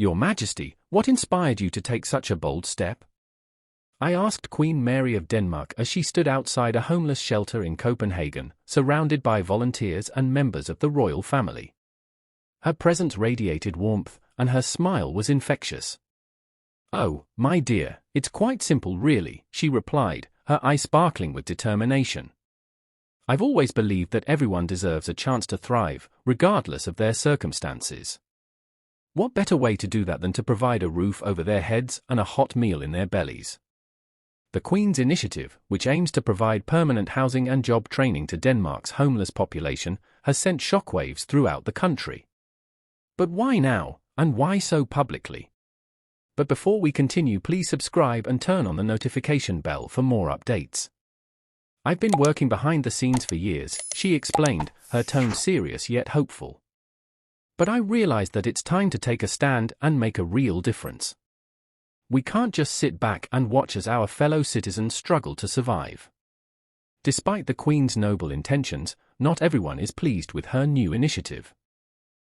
Your Majesty, what inspired you to take such a bold step? I asked Queen Mary of Denmark as she stood outside a homeless shelter in Copenhagen, surrounded by volunteers and members of the royal family. Her presence radiated warmth, and her smile was infectious. "Oh, my dear, it's quite simple really," she replied, her eyes sparkling with determination. "I've always believed that everyone deserves a chance to thrive, regardless of their circumstances. What better way to do that than to provide a roof over their heads and a hot meal in their bellies?" The Queen's initiative, which aims to provide permanent housing and job training to Denmark's homeless population, has sent shockwaves throughout the country. But why now, and why so publicly? But before we continue, please subscribe and turn on the notification bell for more updates. "I've been working behind the scenes for years," she explained, her tone serious yet hopeful. "But I realized that it's time to take a stand and make a real difference. We can't just sit back and watch as our fellow citizens struggle to survive." Despite the Queen's noble intentions, not everyone is pleased with her new initiative.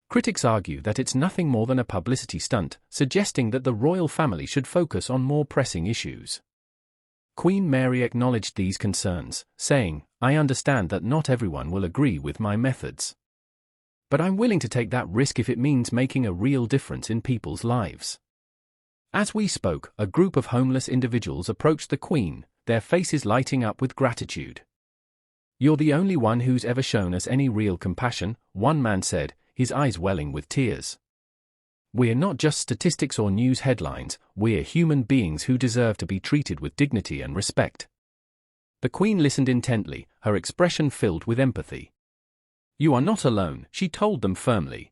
Critics argue that it's nothing more than a publicity stunt, suggesting that the royal family should focus on more pressing issues. Queen Mary acknowledged these concerns, saying, "I understand that not everyone will agree with my methods. But I'm willing to take that risk if it means making a real difference in people's lives." As we spoke, a group of homeless individuals approached the Queen, their faces lighting up with gratitude. "You're the only one who's ever shown us any real compassion," one man said, his eyes welling with tears. "We're not just statistics or news headlines, we're human beings who deserve to be treated with dignity and respect." The Queen listened intently, her expression filled with empathy. "You are not alone," she told them firmly.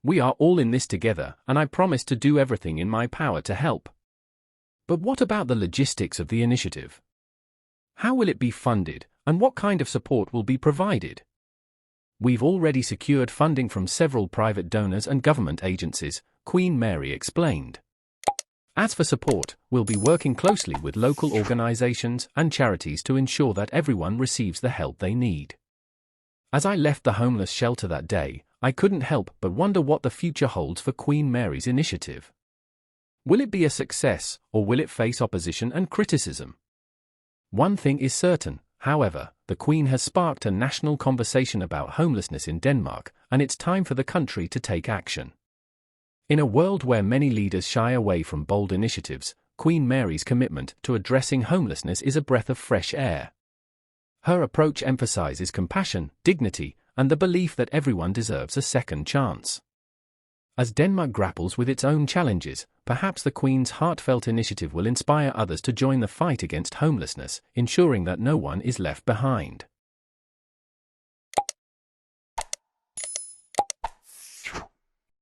"We are all in this together, and I promise to do everything in my power to help." But what about the logistics of the initiative? How will it be funded, and what kind of support will be provided? "We've already secured funding from several private donors and government agencies," Queen Mary explained. "As for support, we'll be working closely with local organizations and charities to ensure that everyone receives the help they need." As I left the homeless shelter that day, I couldn't help but wonder what the future holds for Queen Mary's initiative. Will it be a success, or will it face opposition and criticism? One thing is certain, however, the Queen has sparked a national conversation about homelessness in Denmark, and it's time for the country to take action. In a world where many leaders shy away from bold initiatives, Queen Mary's commitment to addressing homelessness is a breath of fresh air. Her approach emphasizes compassion, dignity, and the belief that everyone deserves a second chance. As Denmark grapples with its own challenges, perhaps the Queen's heartfelt initiative will inspire others to join the fight against homelessness, ensuring that no one is left behind.